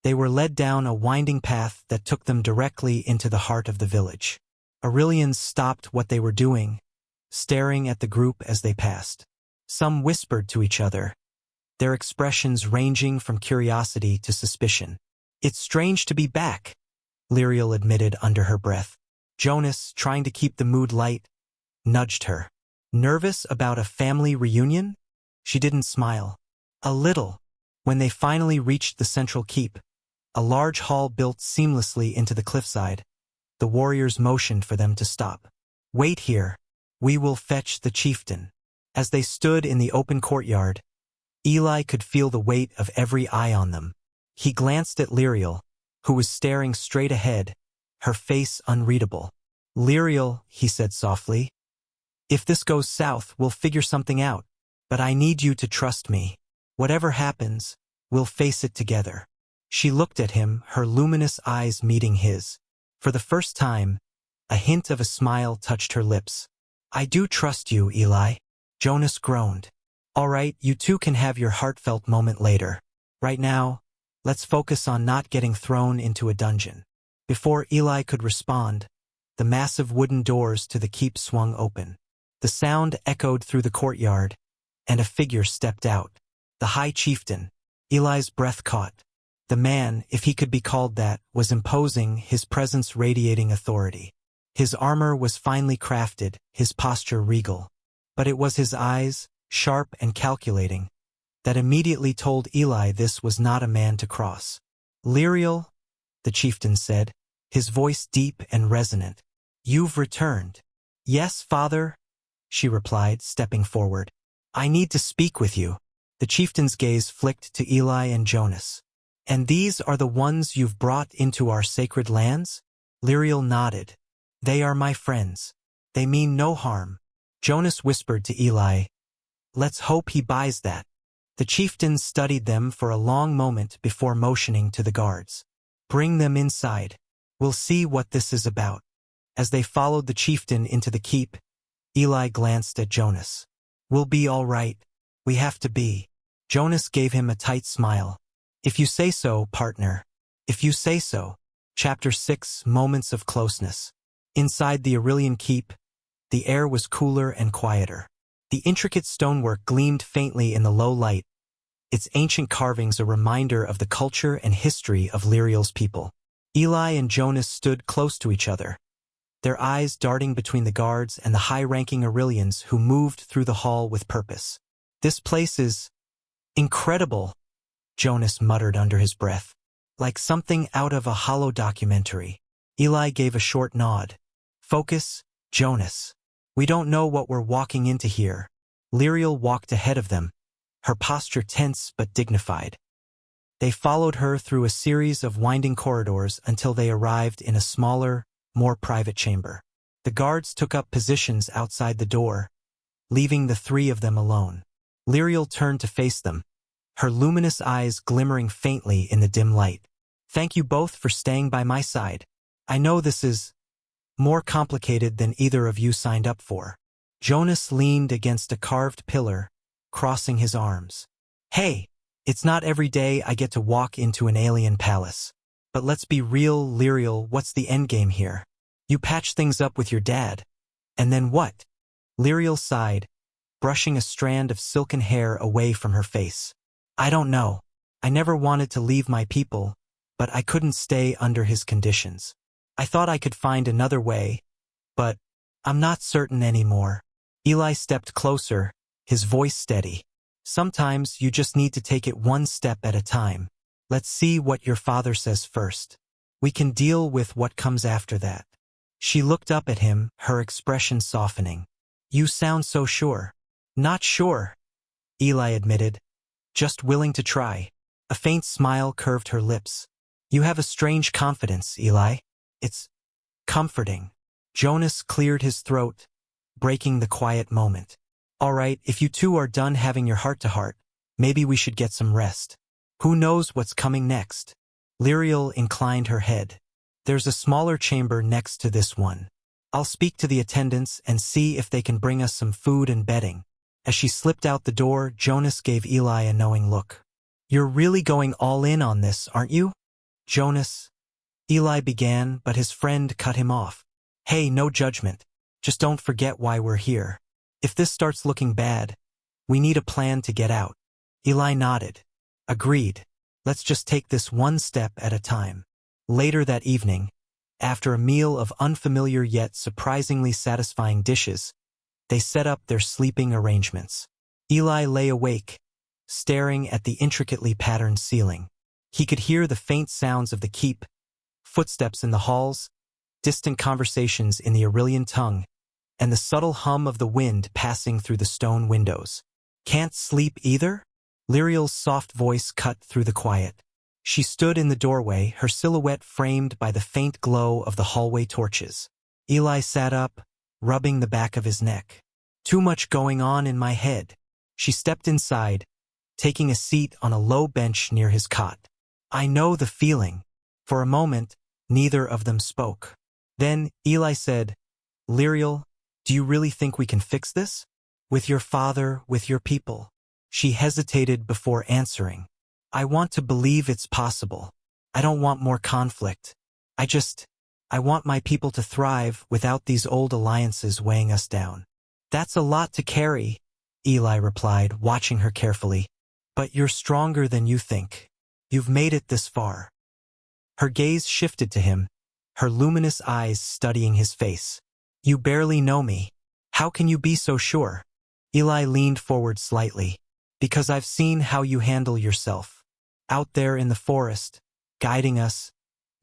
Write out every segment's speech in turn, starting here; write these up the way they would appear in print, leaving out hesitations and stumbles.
They were led down a winding path that took them directly into the heart of the village. Aurelians stopped what they were doing, staring at the group as they passed. Some whispered to each other, their expressions ranging from curiosity to suspicion. "It's strange to be back," Lyriel admitted under her breath. Jonas, trying to keep the mood light, nudged her. "Nervous about a family reunion?" She didn't smile. "A little." When they finally reached the central keep, a large hall built seamlessly into the cliffside, the warriors motioned for them to stop. "Wait here. We will fetch the chieftain." As they stood in the open courtyard, Eli could feel the weight of every eye on them. He glanced at Lyriel, who was staring straight ahead, her face unreadable. "Lyriel," he said softly, "if this goes south, we'll figure something out. But I need you to trust me. Whatever happens, we'll face it together." She looked at him, her luminous eyes meeting his. For the first time, a hint of a smile touched her lips. "I do trust you, Eli." Jonas groaned. "All right, you two can have your heartfelt moment later. Right now, let's focus on not getting thrown into a dungeon." Before Eli could respond, the massive wooden doors to the keep swung open. The sound echoed through the courtyard, and a figure stepped out. The High Chieftain. Eli's breath caught. The man, if he could be called that, was imposing, his presence radiating authority. His armor was finely crafted, his posture regal. But it was his eyes, sharp and calculating, that immediately told Eli this was not a man to cross. "Lyriel," the chieftain said, his voice deep and resonant. "You've returned." "Yes, father," she replied, stepping forward. "I need to speak with you." The chieftain's gaze flicked to Eli and Jonas. "And these are the ones you've brought into our sacred lands?" Lyriel nodded. "They are my friends. They mean no harm." Jonas whispered to Eli, "Let's hope he buys that." The chieftain studied them for a long moment before motioning to the guards. "Bring them inside. We'll see what this is about." As they followed the chieftain into the keep, Eli glanced at Jonas. "We'll be all right. We have to be." Jonas gave him a tight smile. "If you say so, partner. If you say so." Chapter 6, Moments of Closeness. Inside the Aurelian keep, the air was cooler and quieter. The intricate stonework gleamed faintly in the low light, its ancient carvings a reminder of the culture and history of Lyriel's people. Eli and Jonas stood close to each other, their eyes darting between the guards and the high-ranking Aurelians who moved through the hall with purpose. "This place is incredible," Jonas muttered under his breath. "Like something out of a hollow documentary." Eli gave a short nod. "Focus, Jonas. We don't know what we're walking into here." Lyriel walked ahead of them, her posture tense but dignified. They followed her through a series of winding corridors until they arrived in a smaller, more private chamber. The guards took up positions outside the door, leaving the three of them alone. Lyriel turned to face them, her luminous eyes glimmering faintly in the dim light. "Thank you both for staying by my side. I know this is more complicated than either of you signed up for." Jonas leaned against a carved pillar, crossing his arms. "Hey, it's not every day I get to walk into an alien palace. But let's be real, Lyriel, what's the endgame here? You patch things up with your dad. And then what?" Lyriel sighed, brushing a strand of silken hair away from her face. "I don't know. I never wanted to leave my people, but I couldn't stay under his conditions. I thought I could find another way, but I'm not certain anymore." Eli stepped closer, his voice steady. "Sometimes you just need to take it one step at a time. Let's see what your father says first. We can deal with what comes after that." She looked up at him, her expression softening. "You sound so sure." "Not sure," Eli admitted. "Just willing to try." A faint smile curved her lips. "You have a strange confidence, Eli. It's comforting." Jonas cleared his throat, breaking the quiet moment. "All right, if you two are done having your heart-to-heart, maybe we should get some rest. Who knows what's coming next?" Lyriel inclined her head. "There's a smaller chamber next to this one. I'll speak to the attendants and see if they can bring us some food and bedding." As she slipped out the door, Jonas gave Eli a knowing look. "You're really going all in on this, aren't you?" Jonas, Eli began, but his friend cut him off. Hey, no judgment. Just don't forget why we're here. If this starts looking bad, we need a plan to get out. Eli nodded. Agreed. Let's just take this one step at a time. Later that evening, after a meal of unfamiliar yet surprisingly satisfying dishes, they set up their sleeping arrangements. Eli lay awake, staring at the intricately patterned ceiling. He could hear the faint sounds of the keep, footsteps in the halls, distant conversations in the Aurelian tongue, and the subtle hum of the wind passing through the stone windows. Can't sleep either? Lyriel's soft voice cut through the quiet. She stood in the doorway, her silhouette framed by the faint glow of the hallway torches. Eli sat up, rubbing the back of his neck. Too much going on in my head. She stepped inside, taking a seat on a low bench near his cot. I know the feeling. For a moment, neither of them spoke. Then Eli said, Lyriel, do you really think we can fix this? With your father, with your people? She hesitated before answering. I want to believe it's possible. I don't want more conflict. I want my people to thrive without these old alliances weighing us down. That's a lot to carry, Eli replied, watching her carefully. But you're stronger than you think. You've made it this far. Her gaze shifted to him, her luminous eyes studying his face. You barely know me. How can you be so sure? Eli leaned forward slightly. Because I've seen how you handle yourself. Out there in the forest, guiding us,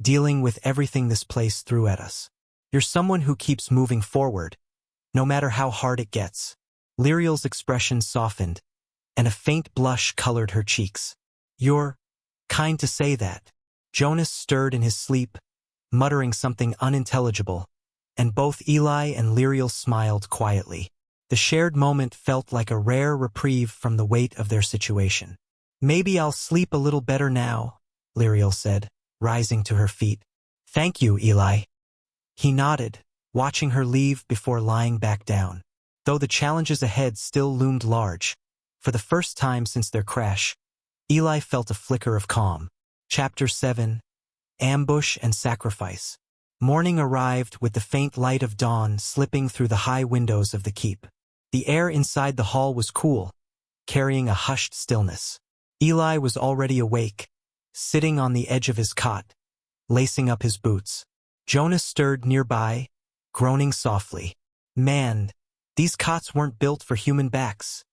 dealing with everything this place threw at us. You're someone who keeps moving forward, no matter how hard it gets. Lyriel's expression softened, and a faint blush colored her cheeks. You're kind to say that. Jonas stirred in his sleep, muttering something unintelligible, and both Eli and Lyriel smiled quietly. The shared moment felt like a rare reprieve from the weight of their situation. Maybe I'll sleep a little better now, Lyriel said, rising to her feet. Thank you, Eli. He nodded, watching her leave before lying back down. Though the challenges ahead still loomed large, for the first time since their crash, Eli felt a flicker of calm. Chapter 7. Ambush and Sacrifice. Morning arrived with the faint light of dawn slipping through the high windows of the keep. The air inside the hall was cool, carrying a hushed stillness. Eli was already awake, sitting on the edge of his cot, lacing up his boots. Jonas stirred nearby, groaning softly. Man, these cots weren't built for human backs,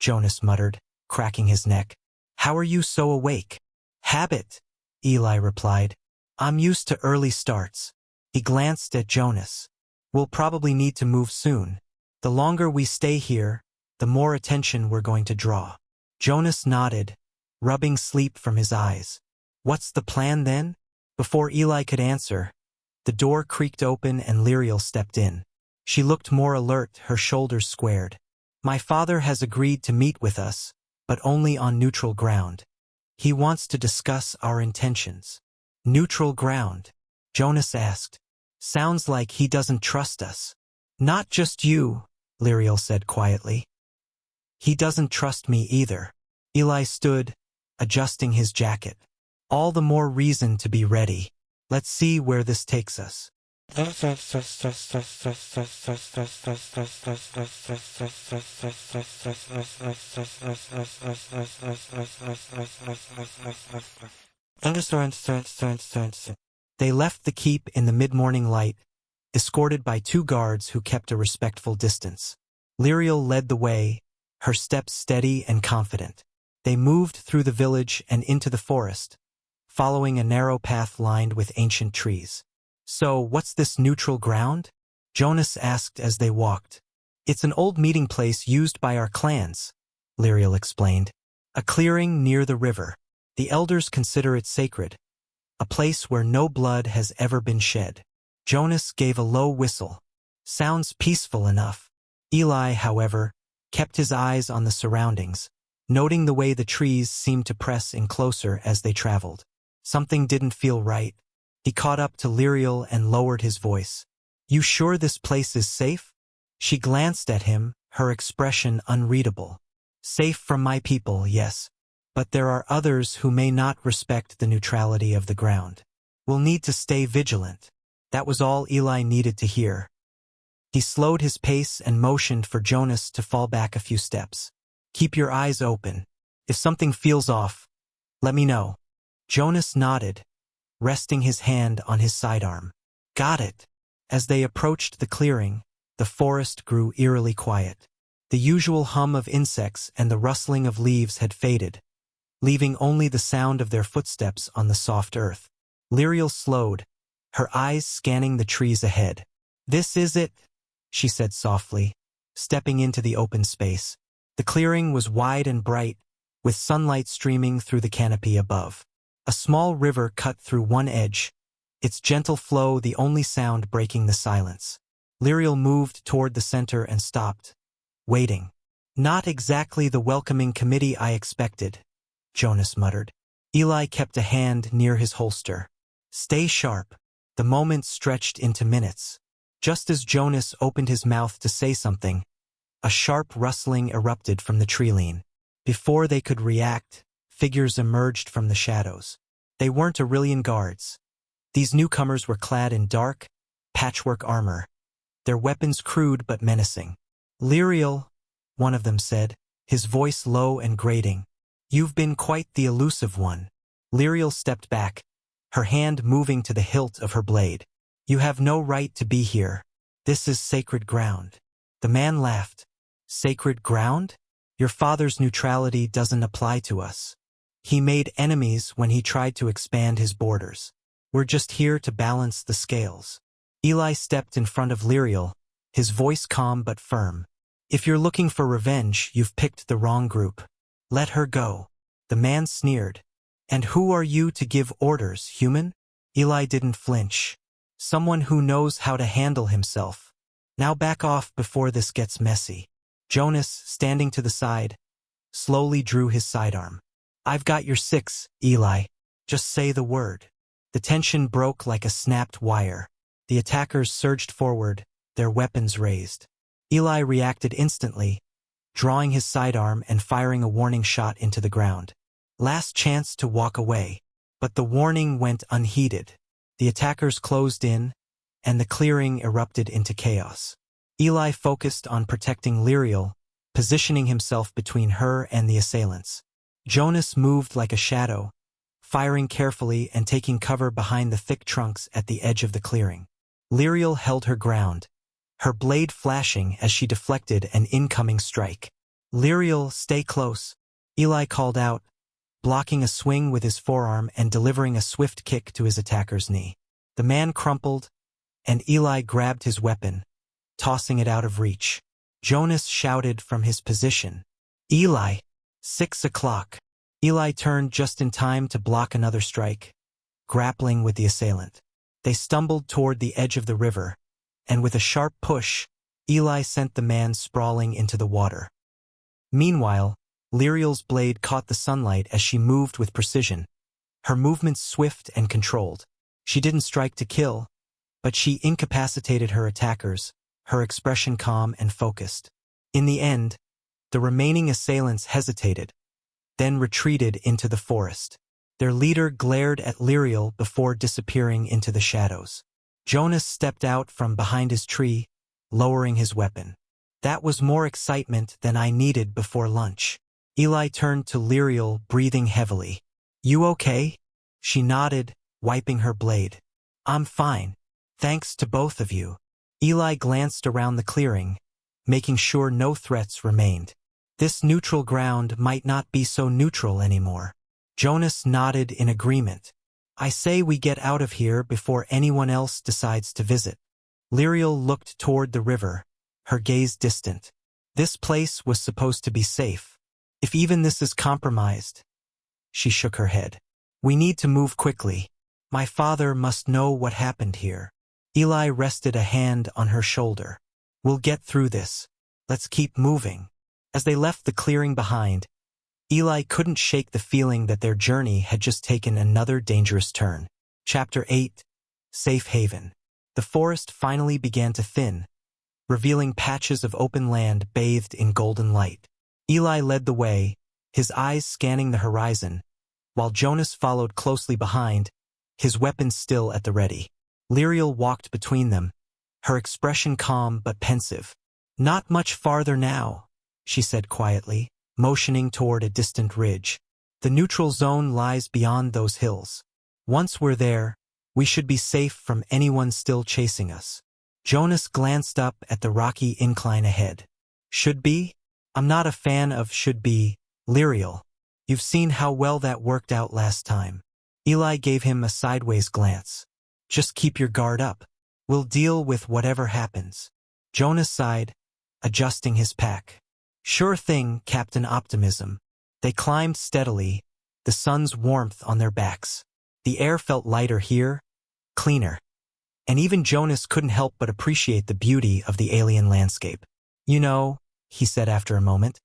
Jonas muttered, cracking his neck. How are you so awake? Habit, Eli replied. I'm used to early starts. He glanced at Jonas. We'll probably need to move soon. The longer we stay here, the more attention we're going to draw. Jonas nodded, rubbing sleep from his eyes. What's the plan then? Before Eli could answer, the door creaked open and Lyriel stepped in. She looked more alert, her shoulders squared. My father has agreed to meet with us, but only on neutral ground. He wants to discuss our intentions. Neutral ground? Jonas asked. Sounds like he doesn't trust us. Not just you, Lyriel said quietly. He doesn't trust me either. Eli stood, adjusting his jacket. All the more reason to be ready. Let's see where this takes us. They left the keep in the mid-morning light, escorted by 2 guards who kept a respectful distance. Lyriel led the way, her steps steady and confident. They moved through the village and into the forest, following a narrow path lined with ancient trees. So, what's this neutral ground? Jonas asked as they walked. It's an old meeting place used by our clans, Lyriel explained. A clearing near the river. The elders consider it sacred, a place where no blood has ever been shed. Jonas gave a low whistle. Sounds peaceful enough. Eli, however, kept his eyes on the surroundings, noting the way the trees seemed to press in closer as they traveled. Something didn't feel right. He caught up to Lyriel and lowered his voice. You sure this place is safe? She glanced at him, her expression unreadable. Safe from my people, yes. But there are others who may not respect the neutrality of the ground. We'll need to stay vigilant. That was all Eli needed to hear. He slowed his pace and motioned for Jonas to fall back a few steps. Keep your eyes open. If something feels off, let me know. Jonas nodded, resting his hand on his sidearm. Got it. As they approached the clearing, the forest grew eerily quiet. The usual hum of insects and the rustling of leaves had faded, leaving only the sound of their footsteps on the soft earth. Lyriel slowed, her eyes scanning the trees ahead. This is it, she said softly, stepping into the open space. The clearing was wide and bright, with sunlight streaming through the canopy above. A small river cut through one edge, its gentle flow the only sound breaking the silence. Lyriel moved toward the center and stopped, waiting. Not exactly the welcoming committee I expected, Jonas muttered. Eli kept a hand near his holster. Stay sharp. The moment stretched into minutes. Just as Jonas opened his mouth to say something, a sharp rustling erupted from the tree-line. Before they could react, figures emerged from the shadows. They weren't Aurelian guards. These newcomers were clad in dark, patchwork armor, their weapons crude but menacing. Lyriel, one of them said, his voice low and grating. You've been quite the elusive one. Lyriel stepped back, her hand moving to the hilt of her blade. You have no right to be here. This is sacred ground. The man laughed. Sacred ground? Your father's neutrality doesn't apply to us. He made enemies when he tried to expand his borders. We're just here to balance the scales. Eli stepped in front of Lyriel, his voice calm but firm. If you're looking for revenge, you've picked the wrong group. Let her go. The man sneered. And who are you to give orders, human? Eli didn't flinch. Someone who knows how to handle himself. Now back off before this gets messy. Jonas, standing to the side, slowly drew his sidearm. I've got your 6, Eli. Just say the word. The tension broke like a snapped wire. The attackers surged forward, their weapons raised. Eli reacted instantly, drawing his sidearm and firing a warning shot into the ground. Last chance to walk away. But the warning went unheeded. The attackers closed in, and the clearing erupted into chaos. Eli focused on protecting Lyriel, positioning himself between her and the assailants. Jonas moved like a shadow, firing carefully and taking cover behind the thick trunks at the edge of the clearing. Lyriel held her ground, her blade flashing as she deflected an incoming strike. Lyriel, stay close, Eli called out, blocking a swing with his forearm and delivering a swift kick to his attacker's knee. The man crumpled, and Eli grabbed his weapon, tossing it out of reach. Jonas shouted from his position, Eli, 6 o'clock. Eli turned just in time to block another strike, grappling with the assailant. They stumbled toward the edge of the river, and with a sharp push, Eli sent the man sprawling into the water. Meanwhile, Lyriel's blade caught the sunlight as she moved with precision, her movements swift and controlled. She didn't strike to kill, but she incapacitated her attackers, her expression calm and focused. In the end, the remaining assailants hesitated, then retreated into the forest. Their leader glared at Lyriel before disappearing into the shadows. Jonas stepped out from behind his tree, lowering his weapon. That was more excitement than I needed before lunch. Eli turned to Lyriel, breathing heavily. You okay? She nodded, wiping her blade. I'm fine. Thanks to both of you. Eli glanced around the clearing, making sure no threats remained. This neutral ground might not be so neutral anymore. Jonas nodded in agreement. I say we get out of here before anyone else decides to visit. Lyriel looked toward the river, her gaze distant. This place was supposed to be safe. If even this is compromised, she shook her head. We need to move quickly. My father must know what happened here. Eli rested a hand on her shoulder. We'll get through this. Let's keep moving. As they left the clearing behind, Eli couldn't shake the feeling that their journey had just taken another dangerous turn. Chapter 8. Safe Haven. The forest finally began to thin, revealing patches of open land bathed in golden light. Eli led the way, his eyes scanning the horizon, while Jonas followed closely behind, his weapon still at the ready. Lyriel walked between them, her expression calm but pensive. "Not much farther now," she said quietly, motioning toward a distant ridge. "The neutral zone lies beyond those hills. Once we're there, we should be safe from anyone still chasing us." Jonas glanced up at the rocky incline ahead. "Should be? I'm not a fan of should be, Lyriel. You've seen how well that worked out last time." Eli gave him a sideways glance. "Just keep your guard up. We'll deal with whatever happens." Jonas sighed, adjusting his pack. "Sure thing, Captain Optimism." They climbed steadily, the sun's warmth on their backs. The air felt lighter here, cleaner. And even Jonas couldn't help but appreciate the beauty of the alien landscape. "You know," he said after a moment,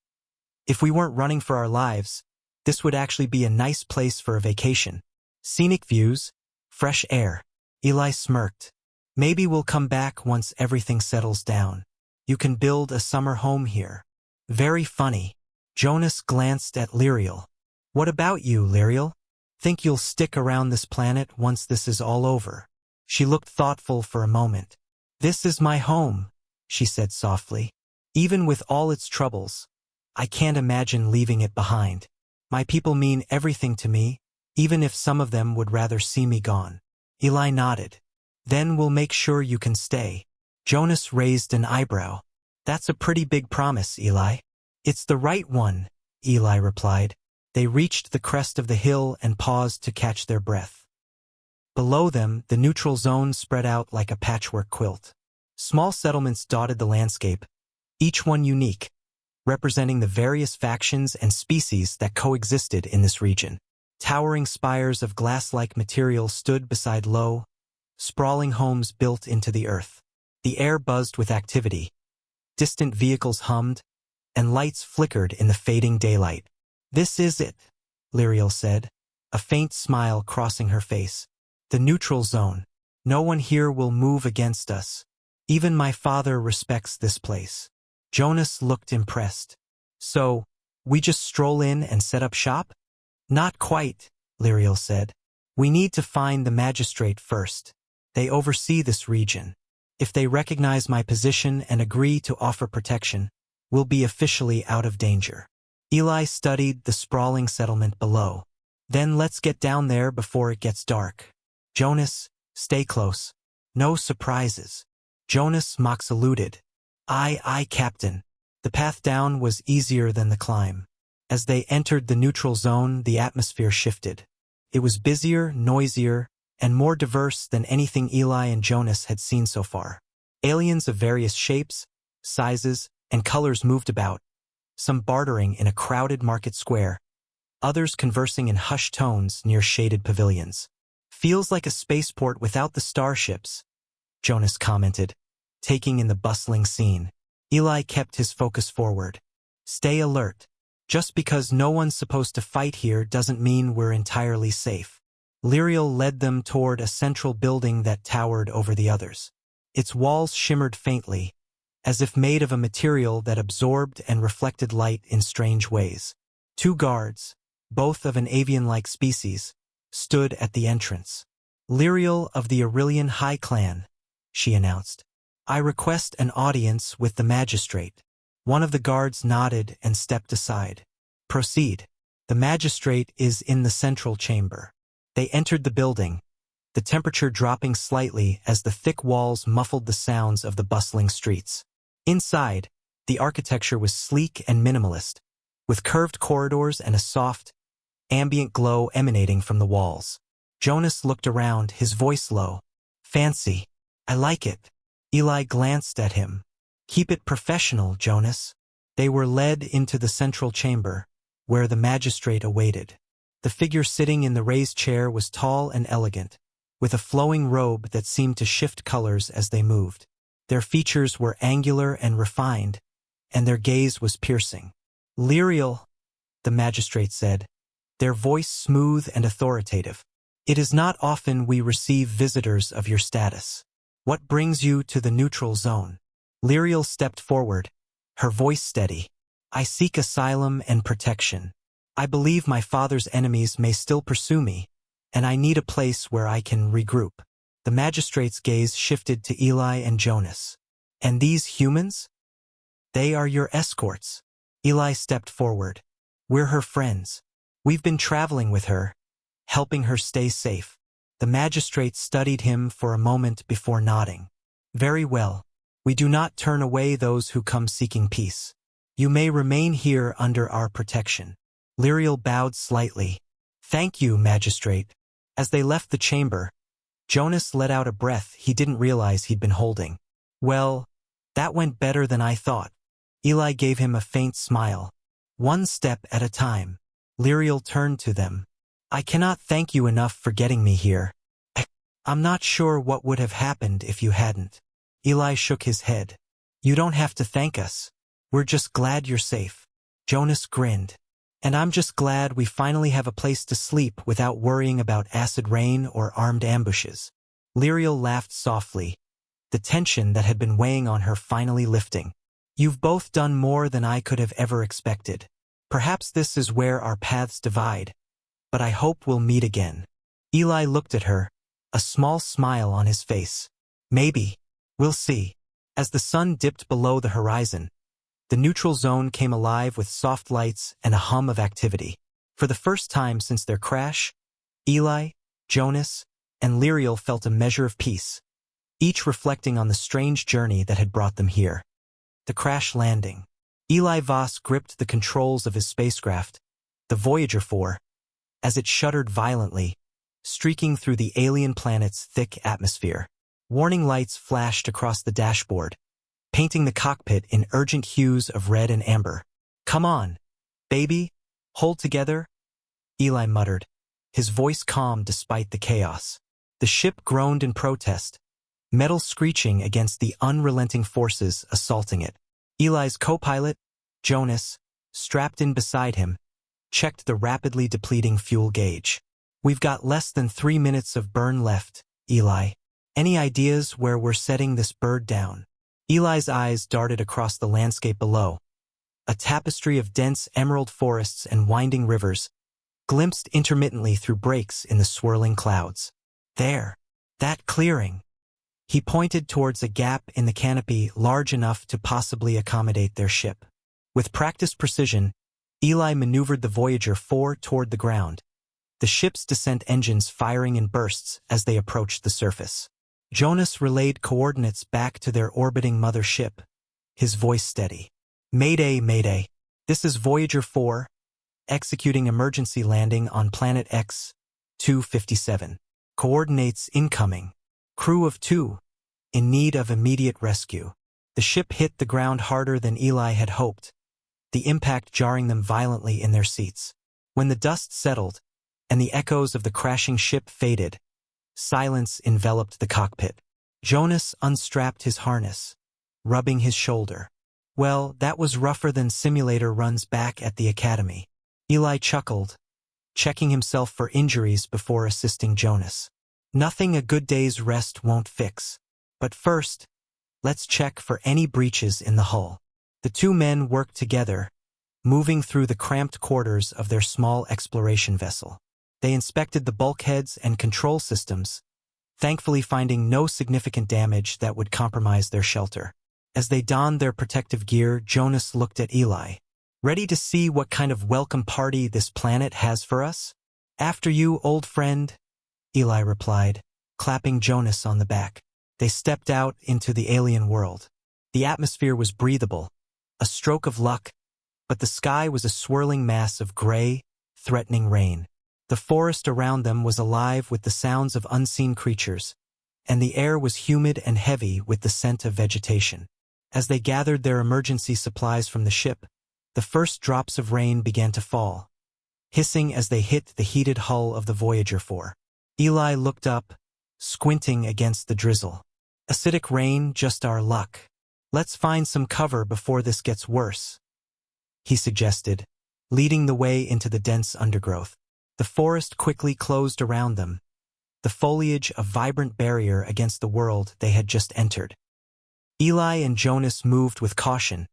"if we weren't running for our lives, this would actually be a nice place for a vacation. Scenic views, fresh air." Eli smirked. "Maybe we'll come back once everything settles down. You can build a summer home here." "Very funny." Jonas glanced at Lyriel. "What about you, Lyriel? Think you'll stick around this planet once this is all over?" She looked thoughtful for a moment. "This is my home," she said softly. "Even with all its troubles, I can't imagine leaving it behind. My people mean everything to me, even if some of them would rather see me gone." Eli nodded. "Then we'll make sure you can stay." Jonas raised an eyebrow. "That's a pretty big promise, Eli." "It's the right one," Eli replied. They reached the crest of the hill and paused to catch their breath. Below them, the neutral zone spread out like a patchwork quilt. Small settlements dotted the landscape, each one unique, representing the various factions and species that coexisted in this region. Towering spires of glass-like material stood beside low, sprawling homes built into the earth. The air buzzed with activity. Distant vehicles hummed, and lights flickered in the fading daylight. "This is it," Lyriel said, a faint smile crossing her face. "The neutral zone. No one here will move against us. Even my father respects this place." Jonas looked impressed. "So, we just stroll in and set up shop?" "Not quite," Lyriel said. "We need to find the magistrate first. They oversee this region. If they recognize my position and agree to offer protection, we'll be officially out of danger." Eli studied the sprawling settlement below. "Then let's get down there before it gets dark. Jonas, stay close. No surprises." Jonas mock saluted. Aye, Captain." The path down was easier than the climb. As they entered the neutral zone, the atmosphere shifted. It was busier, noisier, and more diverse than anything Eli and Jonas had seen so far. Aliens of various shapes, sizes, and colors moved about, some bartering in a crowded market square, others conversing in hushed tones near shaded pavilions. "Feels like a spaceport without the starships," Jonas commented, taking in the bustling scene. Eli kept his focus forward. "Stay alert. Just because no one's supposed to fight here doesn't mean we're entirely safe." Lyriel led them toward a central building that towered over the others. Its walls shimmered faintly, as if made of a material that absorbed and reflected light in strange ways. Two guards, both of an avian-like species, stood at the entrance. "Lyriel of the Aurelian High Clan," she announced. "I request an audience with the magistrate." One of the guards nodded and stepped aside. "Proceed. The magistrate is in the central chamber." They entered the building, the temperature dropping slightly as the thick walls muffled the sounds of the bustling streets. Inside, the architecture was sleek and minimalist, with curved corridors and a soft, ambient glow emanating from the walls. Jonas looked around, his voice low. "Fancy. I like it." Eli glanced at him. "Keep it professional, Jonas." They were led into the central chamber, where the magistrate awaited. The figure sitting in the raised chair was tall and elegant, with a flowing robe that seemed to shift colors as they moved. Their features were angular and refined, and their gaze was piercing. "Lyriel," the magistrate said, their voice smooth and authoritative. "It is not often we receive visitors of your status. What brings you to the neutral zone?" Lyriel stepped forward, her voice steady. "I seek asylum and protection." I believe my father's enemies may still pursue me, and I need a place where I can regroup. The magistrate's gaze shifted to Eli and Jonas. And these humans? They are your escorts. Eli stepped forward. We're her friends. We've been traveling with her, helping her stay safe. The magistrate studied him for a moment before nodding. Very well. We do not turn away those who come seeking peace. You may remain here under our protection. Lyriel bowed slightly. Thank you, magistrate. As they left the chamber, Jonas let out a breath he didn't realize he'd been holding. Well, that went better than I thought. Eli gave him a faint smile. One step at a time. Lyriel turned to them. I cannot thank you enough for getting me here. I'm not sure what would have happened if you hadn't. Eli shook his head. You don't have to thank us. We're just glad you're safe. Jonas grinned. And I'm just glad we finally have a place to sleep without worrying about acid rain or armed ambushes. Lyriel laughed softly, the tension that had been weighing on her finally lifting. You've both done more than I could have ever expected. Perhaps this is where our paths divide, but I hope we'll meet again. Eli looked at her, a small smile on his face. Maybe. We'll see. As the sun dipped below the horizon, the neutral zone came alive with soft lights and a hum of activity. For the first time since their crash, Eli, Jonas, and Lyriel felt a measure of peace, each reflecting on the strange journey that had brought them here. The crash landing. Eli Voss gripped the controls of his spacecraft, the Voyager 4, as it shuddered violently, streaking through the alien planet's thick atmosphere. Warning lights flashed across the dashboard, painting the cockpit in urgent hues of red and amber. Come on, baby, hold together, Eli muttered, his voice calm despite the chaos. The ship groaned in protest, metal screeching against the unrelenting forces assaulting it. Eli's co-pilot, Jonas, strapped in beside him, checked the rapidly depleting fuel gauge. We've got less than 3 minutes of burn left, Eli. Any ideas where we're setting this bird down? Eli's eyes darted across the landscape below, a tapestry of dense emerald forests and winding rivers, glimpsed intermittently through breaks in the swirling clouds. There, that clearing. He pointed towards a gap in the canopy large enough to possibly accommodate their ship. With practiced precision, Eli maneuvered the Voyager 4 toward the ground, the ship's descent engines firing in bursts as they approached the surface. Jonas relayed coordinates back to their orbiting mother ship, his voice steady. Mayday, Mayday. This is Voyager 4, executing emergency landing on Planet X-257. Coordinates incoming. Crew of 2, in need of immediate rescue. The ship hit the ground harder than Eli had hoped, the impact jarring them violently in their seats. When the dust settled, and the echoes of the crashing ship faded, silence enveloped the cockpit. Jonas unstrapped his harness, rubbing his shoulder. Well, that was rougher than simulator runs back at the academy. Eli chuckled, checking himself for injuries before assisting Jonas. Nothing a good day's rest won't fix. But first, let's check for any breaches in the hull. The two men worked together, moving through the cramped quarters of their small exploration vessel. They inspected the bulkheads and control systems, thankfully finding no significant damage that would compromise their shelter. As they donned their protective gear, Jonas looked at Eli. Ready to see what kind of welcome party this planet has for us? After you, old friend, Eli replied, clapping Jonas on the back. They stepped out into the alien world. The atmosphere was breathable, a stroke of luck, but the sky was a swirling mass of gray, threatening rain. The forest around them was alive with the sounds of unseen creatures, and the air was humid and heavy with the scent of vegetation. As they gathered their emergency supplies from the ship, the first drops of rain began to fall, hissing as they hit the heated hull of the Voyager 4. Eli looked up, squinting against the drizzle. Acidic rain, just our luck. Let's find some cover before this gets worse, he suggested, leading the way into the dense undergrowth. The forest quickly closed around them, the foliage a vibrant barrier against the world they had just entered. Eli and Jonas moved with caution,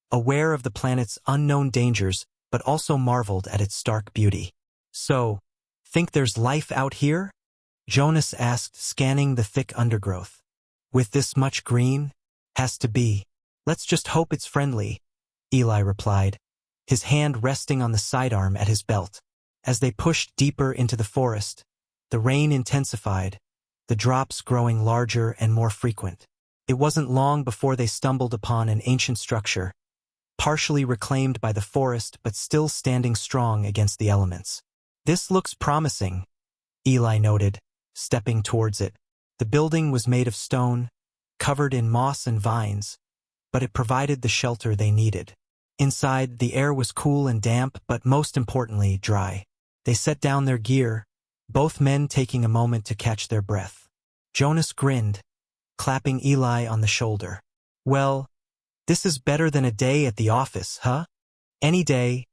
aware of the planet's unknown dangers but also marveled at its stark beauty. "So, think there's life out here?" Jonas asked, scanning the thick undergrowth. "With this much green? Has to be. Let's just hope it's friendly," Eli replied, his hand resting on the sidearm at his belt. As they pushed deeper into the forest, the rain intensified, the drops growing larger and more frequent. It wasn't long before they stumbled upon an ancient structure, partially reclaimed by the forest but still standing strong against the elements. "This looks promising," Eli noted, stepping towards it. The building was made of stone, covered in moss and vines, but it provided the shelter they needed. Inside, the air was cool and damp, but most importantly, dry. They set down their gear, both men taking a moment to catch their breath. Jonas grinned, clapping Eli on the shoulder. "Well, this is better than a day at the office, huh?" "Any day,"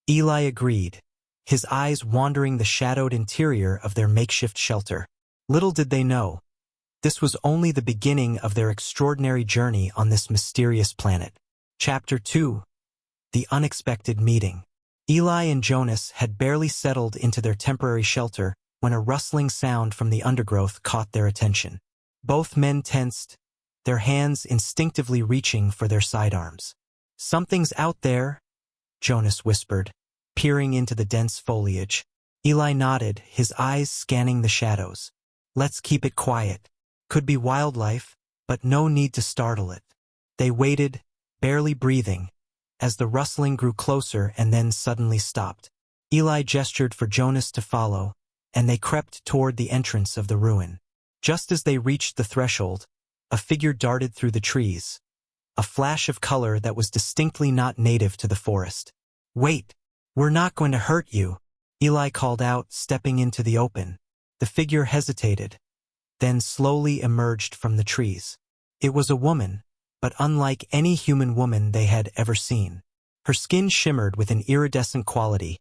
Eli agreed, his eyes wandering the shadowed interior of their makeshift shelter. Little did they know, this was only the beginning of their extraordinary journey on this mysterious planet. Chapter 2. The Unexpected Meeting. Eli and Jonas had barely settled into their temporary shelter when a rustling sound from the undergrowth caught their attention. Both men tensed, their hands instinctively reaching for their sidearms. "Something's out there," Jonas whispered, peering into the dense foliage. Eli nodded, his eyes scanning the shadows. "Let's keep it quiet. Could be wildlife, but no need to startle it." They waited, barely breathing, as the rustling grew closer and then suddenly stopped. Eli gestured for Jonas to follow, and they crept toward the entrance of the ruin. Just as they reached the threshold, a figure darted through the trees, a flash of color that was distinctly not native to the forest. "Wait, we're not going to hurt you," Eli called out, stepping into the open. The figure hesitated, then slowly emerged from the trees. It was a woman, but unlike any human woman they had ever seen. Her skin shimmered with an iridescent quality,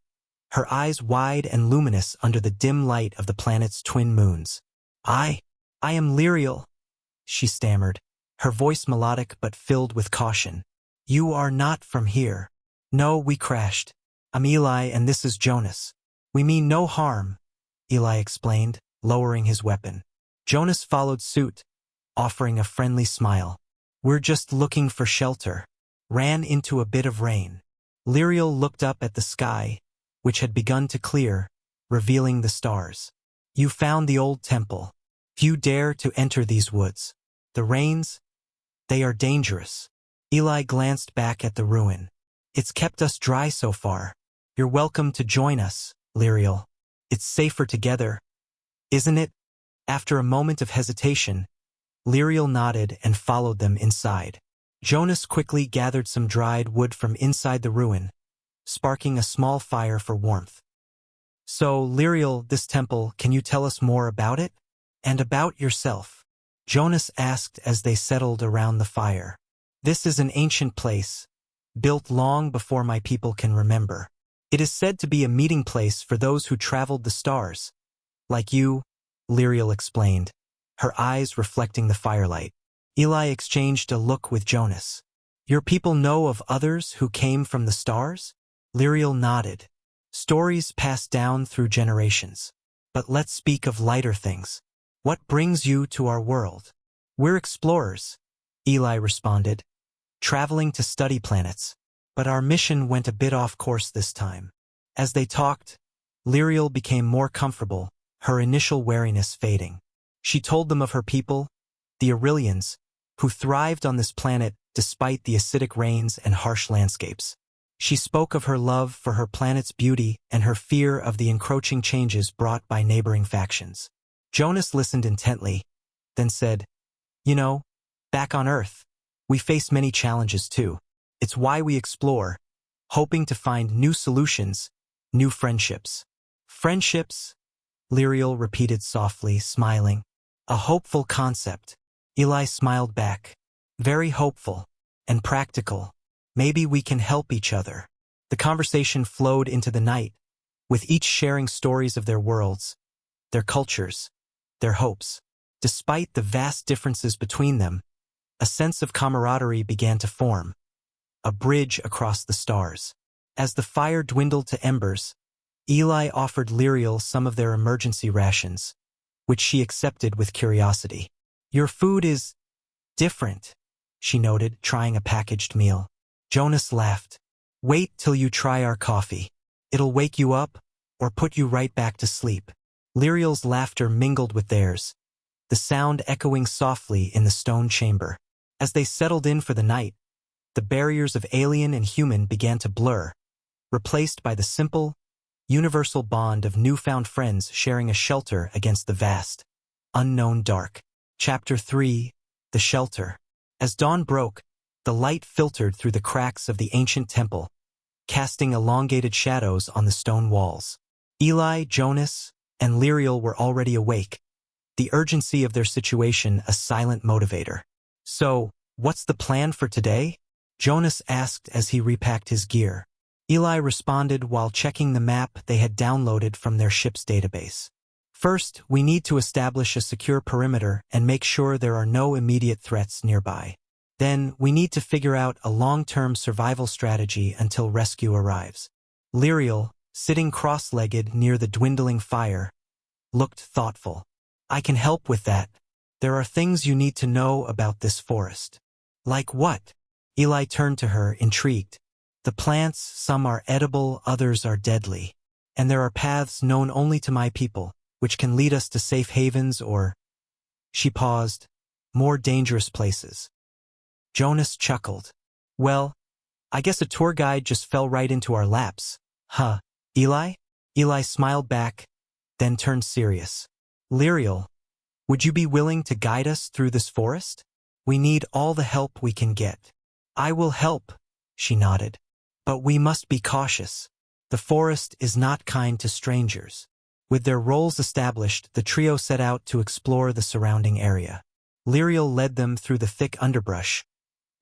her eyes wide and luminous under the dim light of the planet's twin moons. I am Lyriel," she stammered, her voice melodic but filled with caution. "You are not from here." "No, we crashed. I'm Eli and this is Jonas. We mean no harm," Eli explained, lowering his weapon. Jonas followed suit, offering a friendly smile. "We're just looking for shelter." Ran into a bit of rain. Lyriel looked up at the sky, which had begun to clear, revealing the stars. "You found the old temple. Few dare to enter these woods. The rains, they are dangerous." Eli glanced back at the ruin. "It's kept us dry so far. You're welcome to join us, Lyriel. It's safer together, isn't it?" After a moment of hesitation, Lyriel nodded and followed them inside. Jonas quickly gathered some dried wood from inside the ruin, sparking a small fire for warmth. "So, Lyriel, this temple, can you tell us more about it? And about yourself?" Jonas asked as they settled around the fire. "This is an ancient place, built long before my people can remember. It is said to be a meeting place for those who traveled the stars. Like you," Lyriel explained, her eyes reflecting the firelight. Eli exchanged a look with Jonas. "Your people know of others who came from the stars?" Lyriel nodded. "Stories passed down through generations. But let's speak of lighter things. What brings you to our world?" "We're explorers," Eli responded, "traveling to study planets. But our mission went a bit off course this time." As they talked, Lyriel became more comfortable, her initial wariness fading. She told them of her people, the Aurelians, who thrived on this planet despite the acidic rains and harsh landscapes. She spoke of her love for her planet's beauty and her fear of the encroaching changes brought by neighboring factions. Jonas listened intently, then said, "You know, back on Earth, we face many challenges too. It's why we explore, hoping to find new solutions, new friendships." "Friendships?" Lyriel repeated softly, smiling. "A hopeful concept." Eli smiled back. "Very hopeful and practical. Maybe we can help each other." The conversation flowed into the night, with each sharing stories of their worlds, their cultures, their hopes. Despite the vast differences between them, a sense of camaraderie began to form, a bridge across the stars. As the fire dwindled to embers, Eli offered Lyriel some of their emergency rations, which she accepted with curiosity. "Your food is different," she noted, trying a packaged meal. Jonas laughed. "Wait till you try our coffee. It'll wake you up or put you right back to sleep." Lyriel's laughter mingled with theirs, the sound echoing softly in the stone chamber. As they settled in for the night, the barriers of alien and human began to blur, replaced by the simple, universal bond of newfound friends sharing a shelter against the vast, unknown dark. Chapter 3: The Shelter. As dawn broke, the light filtered through the cracks of the ancient temple, casting elongated shadows on the stone walls. Eli, Jonas, and Lyriel were already awake, the urgency of their situation a silent motivator. "So, what's the plan for today?" Jonas asked as he repacked his gear. Eli responded while checking the map they had downloaded from their ship's database. "First, we need to establish a secure perimeter and make sure there are no immediate threats nearby. Then, we need to figure out a long-term survival strategy until rescue arrives." Lyriel, sitting cross-legged near the dwindling fire, looked thoughtful. "I can help with that. There are things you need to know about this forest." "Like what?" Eli turned to her, intrigued. "The plants, some are edible, others are deadly. And there are paths known only to my people, which can lead us to safe havens or—" She paused. "More dangerous places." Jonas chuckled. "Well, I guess a tour guide just fell right into our laps. Huh, Eli?" Eli smiled back, then turned serious. "Lyriel, would you be willing to guide us through this forest? We need all the help we can get." "I will help," she nodded. "But we must be cautious. The forest is not kind to strangers." With their roles established, the trio set out to explore the surrounding area. Lyriel led them through the thick underbrush,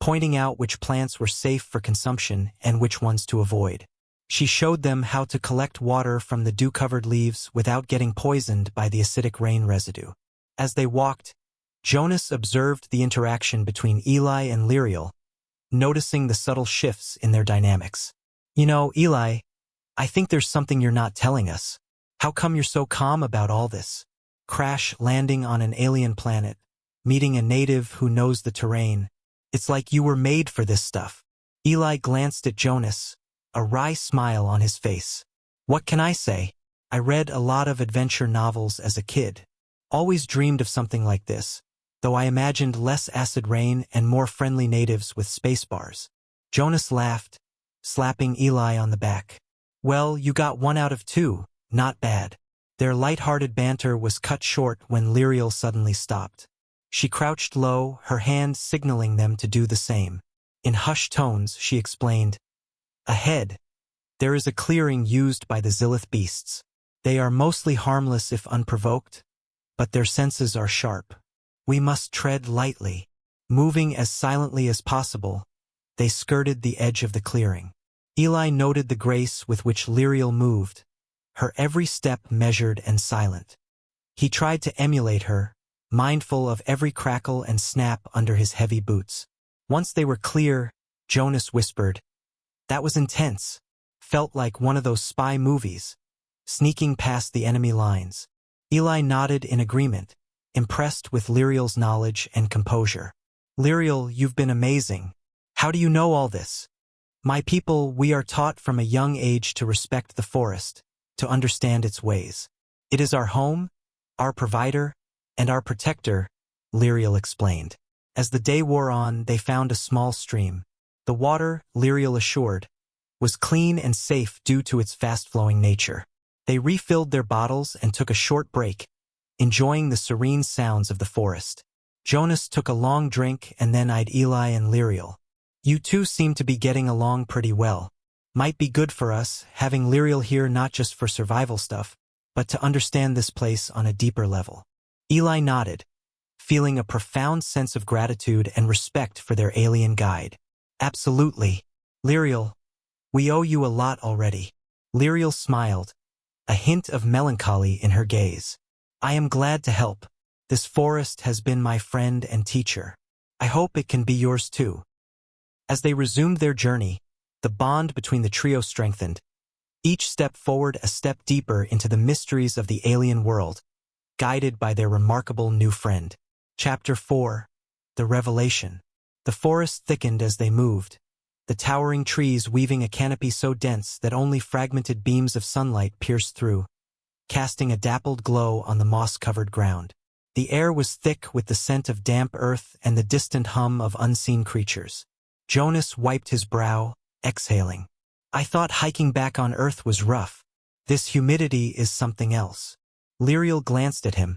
pointing out which plants were safe for consumption and which ones to avoid. She showed them how to collect water from the dew-covered leaves without getting poisoned by the acidic rain residue. As they walked, Jonas observed the interaction between Eli and Lyriel, noticing the subtle shifts in their dynamics. "You know, Eli, I think there's something you're not telling us. How come you're so calm about all this? Crash landing on an alien planet, meeting a native who knows the terrain. It's like you were made for this stuff." Eli glanced at Jonas, a wry smile on his face. "What can I say? I read a lot of adventure novels as a kid. Always dreamed of something like this, though I imagined less acid rain and more friendly natives with space bars." Jonas laughed, slapping Eli on the back. "Well, you got 1 out of 2, not bad." Their light-hearted banter was cut short when Lyriel suddenly stopped. She crouched low, her hand signaling them to do the same. In hushed tones, she explained, "Ahead, there is a clearing used by the Zilith beasts. They are mostly harmless if unprovoked, but their senses are sharp. We must tread lightly." Moving as silently as possible, they skirted the edge of the clearing. Eli noted the grace with which Lyriel moved, her every step measured and silent. He tried to emulate her, mindful of every crackle and snap under his heavy boots. Once they were clear, Jonas whispered, "That was intense. Felt like one of those spy movies, sneaking past the enemy lines." Eli nodded in agreement, impressed with Lyriel's knowledge and composure. "Lyriel, you've been amazing. How do you know all this?" "My people, we are taught from a young age to respect the forest, to understand its ways. It is our home, our provider, and our protector," Lyriel explained. As the day wore on, they found a small stream. The water, Lyriel assured, was clean and safe due to its fast-flowing nature. They refilled their bottles and took a short break, enjoying the serene sounds of the forest. Jonas took a long drink and then eyed Eli and Lyriel. "You two seem to be getting along pretty well. Might be good for us, having Lyriel here not just for survival stuff, but to understand this place on a deeper level." Eli nodded, feeling a profound sense of gratitude and respect for their alien guide. "Absolutely. Lyriel, we owe you a lot already." Lyriel smiled, a hint of melancholy in her gaze. "I am glad to help. This forest has been my friend and teacher. I hope it can be yours too." As they resumed their journey, The bond between the trio strengthened, each step forward a step deeper into the mysteries of the alien world, guided by their remarkable new friend. Chapter 4. The Revelation. The forest thickened as they moved, the towering trees weaving a canopy so dense that only fragmented beams of sunlight pierced through, casting a dappled glow on the moss-covered ground. The air was thick with the scent of damp earth and the distant hum of unseen creatures. Jonas wiped his brow, exhaling. I thought hiking back on Earth was rough. This humidity is something else. Lyriel glanced at him,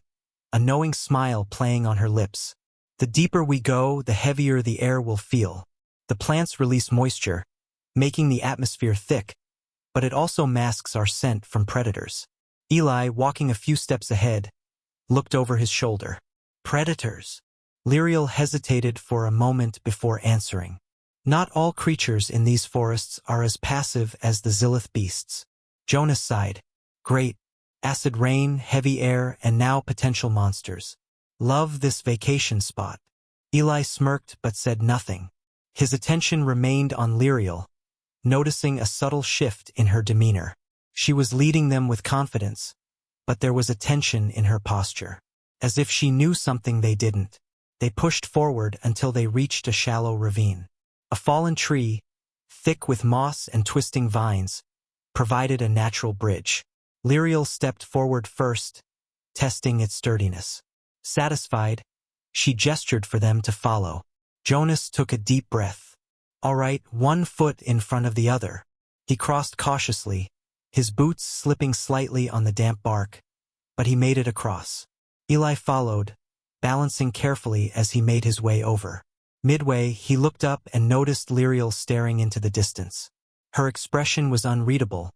a knowing smile playing on her lips. The deeper we go, the heavier the air will feel. The plants release moisture, making the atmosphere thick, but it also masks our scent from predators. Eli, walking a few steps ahead, looked over his shoulder. Predators? Lyriel hesitated for a moment before answering. Not all creatures in these forests are as passive as the Zilith beasts. Jonas sighed. Great. Acid rain, heavy air, and now potential monsters. Love this vacation spot. Eli smirked but said nothing. His attention remained on Lyriel, noticing a subtle shift in her demeanor. She was leading them with confidence, but there was a tension in her posture, as if she knew something they didn't. They pushed forward until they reached a shallow ravine. A fallen tree, thick with moss and twisting vines, provided a natural bridge. Lyriel stepped forward first, testing its sturdiness. Satisfied, she gestured for them to follow. Jonas took a deep breath. All right, one foot in front of the other. He crossed cautiously, his boots slipping slightly on the damp bark, but he made it across. Eli followed, balancing carefully as he made his way over. Midway, he looked up and noticed Lyriel staring into the distance. Her expression was unreadable,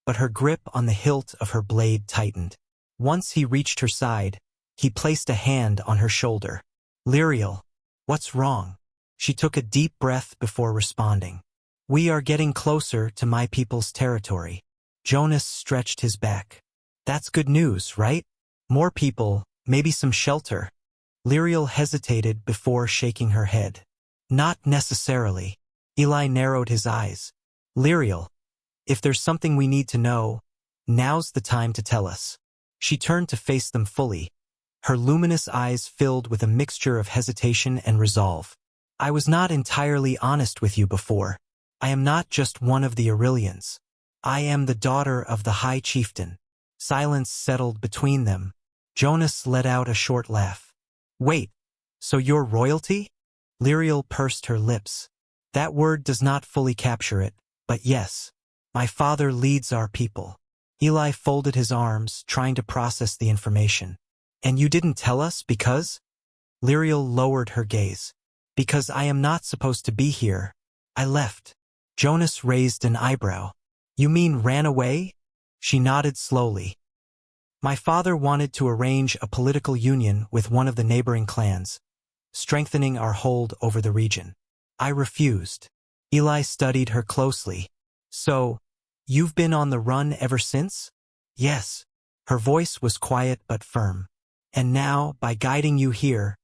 but her grip on the hilt of her blade tightened. Once he reached her side, he placed a hand on her shoulder. Lyriel, what's wrong? She took a deep breath before responding. We are getting closer to my people's territory. Jonas stretched his back. That's good news, right? More people, maybe some shelter. Lyriel hesitated before shaking her head. Not necessarily. Eli narrowed his eyes. Lyriel, if there's something we need to know, now's the time to tell us. She turned to face them fully, her luminous eyes filled with a mixture of hesitation and resolve. I was not entirely honest with you before. I am not just one of the Aurelians. I am the daughter of the High Chieftain. Silence settled between them. Jonas let out a short laugh. Wait, so you're royalty? Lyriel pursed her lips. That word does not fully capture it, but yes. My father leads our people. Eli folded his arms, trying to process the information. And you didn't tell us because? Lyriel lowered her gaze. Because I am not supposed to be here. I left. Jonas raised an eyebrow. You mean ran away? She nodded slowly. My father wanted to arrange a political union with one of the neighboring clans, strengthening our hold over the region. I refused. Eli studied her closely. So, you've been on the run ever since? Yes. Her voice was quiet but firm. And now, by guiding you here,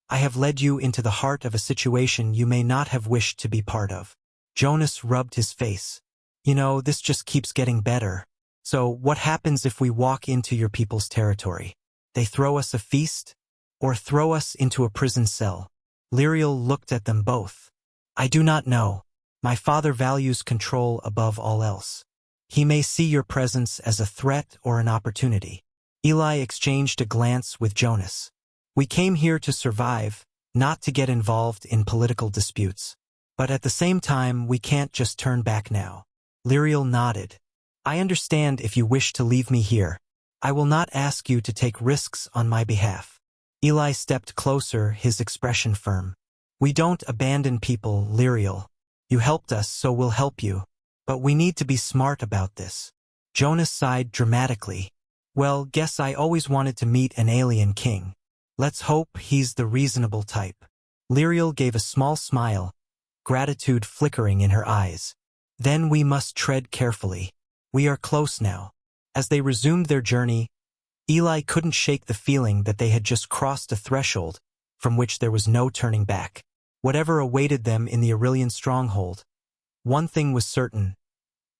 I have led you into the heart of a situation you may not have wished to be part of. Jonas rubbed his face. You know, this just keeps getting better. So, what happens if we walk into your people's territory? They throw us a feast? Or throw us into a prison cell? Lyriel looked at them both. I do not know. My father values control above all else. He may see your presence as a threat or an opportunity. Eli exchanged a glance with Jonas. We came here to survive, not to get involved in political disputes. But at the same time, we can't just turn back now. Lyriel nodded. I understand if you wish to leave me here. I will not ask you to take risks on my behalf. Eli stepped closer, his expression firm. We don't abandon people, Lyriel. You helped us, so we'll help you. But we need to be smart about this. Jonas sighed dramatically. Well, guess I always wanted to meet an alien king. Let's hope he's the reasonable type. Lyriel gave a small smile, gratitude flickering in her eyes. Then we must tread carefully. We are close now. As they resumed their journey, Eli couldn't shake the feeling that they had just crossed a threshold from which there was no turning back. Whatever awaited them in the Aurelian stronghold, One thing was certain.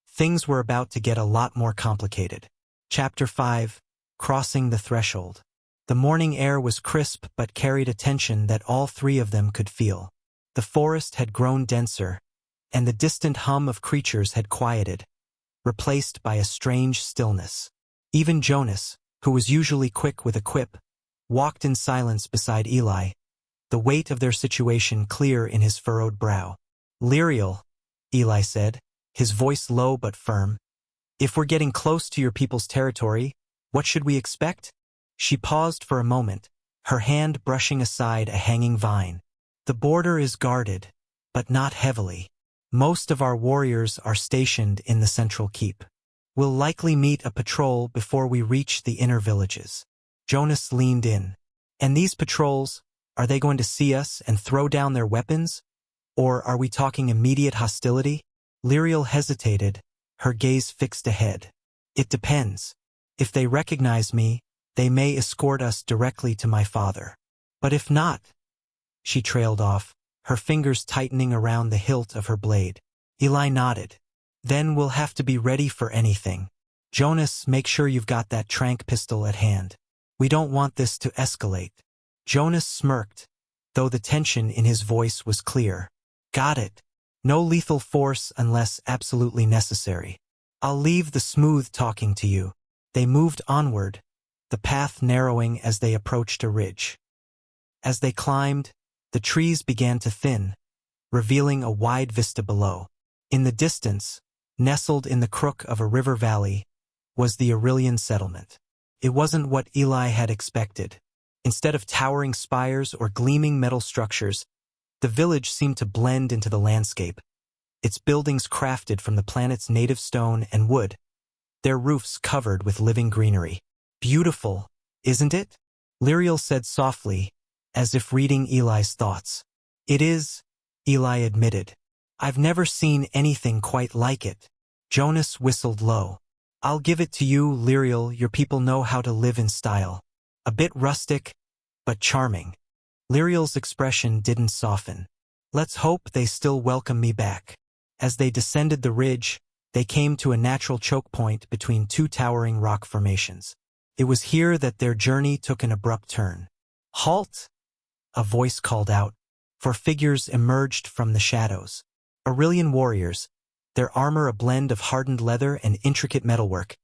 Things were about to get a lot more complicated. Chapter 5. Crossing the Threshold. The morning air was crisp but carried a tension that all three of them could feel. The forest had grown denser, and the distant hum of creatures had quieted, replaced by a strange stillness. Even Jonas, who was usually quick with a quip, walked in silence beside Eli, the weight of their situation clear in his furrowed brow. "Lyriel," Eli said, his voice low but firm, "if we're getting close to your people's territory, what should we expect?" She paused for a moment, her hand brushing aside a hanging vine. "The border is guarded, but not heavily. Most of our warriors are stationed in the central keep. We'll likely meet a patrol before we reach the inner villages." Jonas leaned in. "And these patrols, are they going to see us and throw down their weapons? Or are we talking immediate hostility?" Lyriel hesitated, her gaze fixed ahead. "It depends. If they recognize me, they may escort us directly to my father. But if not—" She trailed off, her fingers tightening around the hilt of her blade. Eli nodded. "Then we'll have to be ready for anything. Jonas, make sure you've got that tranq pistol at hand. We don't want this to escalate." Jonas smirked, though the tension in his voice was clear. "Got it. No lethal force unless absolutely necessary. I'll leave the smooth talking to you." They moved onward, the path narrowing as they approached a ridge. As they climbed, the trees began to thin, revealing a wide vista below. In the distance, nestled in the crook of a river valley, was the Aurelian settlement. It wasn't what Eli had expected. Instead of towering spires or gleaming metal structures, the village seemed to blend into the landscape, its buildings crafted from the planet's native stone and wood, their roofs covered with living greenery. "Beautiful, isn't it?" Lyriel said softly, as if reading Eli's thoughts. "It is," Eli admitted. "I've never seen anything quite like it." Jonas whistled low. "I'll give it to you, Lyriel, your people know how to live in style. A bit rustic, but charming." Lyriel's expression didn't soften. "Let's hope they still welcome me back." As they descended the ridge, they came to a natural choke point between two towering rock formations. It was here that their journey took an abrupt turn. "Halt!" a voice called out, for figures emerged from the shadows. Aurelian warriors, their armor a blend of hardened leather and intricate metalwork,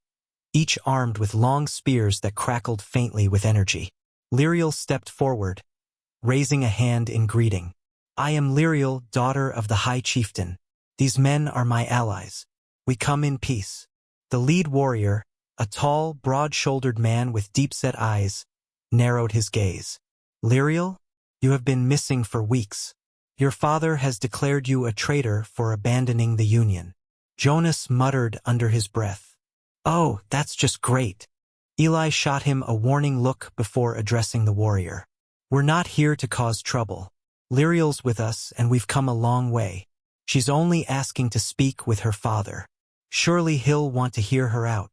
each armed with long spears that crackled faintly with energy. Lyriel stepped forward, raising a hand in greeting. "I am Lyriel, daughter of the High Chieftain. These men are my allies. We come in peace." The lead warrior, a tall, broad-shouldered man with deep-set eyes, narrowed his gaze. "Lyriel, you have been missing for weeks. Your father has declared you a traitor for abandoning the Union." Jonas muttered under his breath. "Oh, that's just great." Eli shot him a warning look before addressing the warrior. "We're not here to cause trouble. Lyriel's with us and we've come a long way. She's only asking to speak with her father. Surely he'll want to hear her out."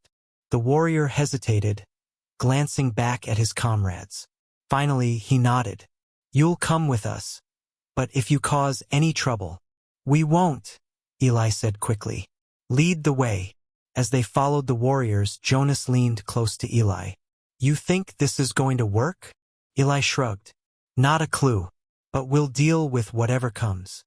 The warrior hesitated, glancing back at his comrades. Finally, he nodded. "You'll come with us. But if you cause any trouble—" "We won't," Eli said quickly. "Lead the way." As they followed the warriors, Jonas leaned close to Eli. "You think this is going to work?" Eli shrugged. "Not a clue. But we'll deal with whatever comes."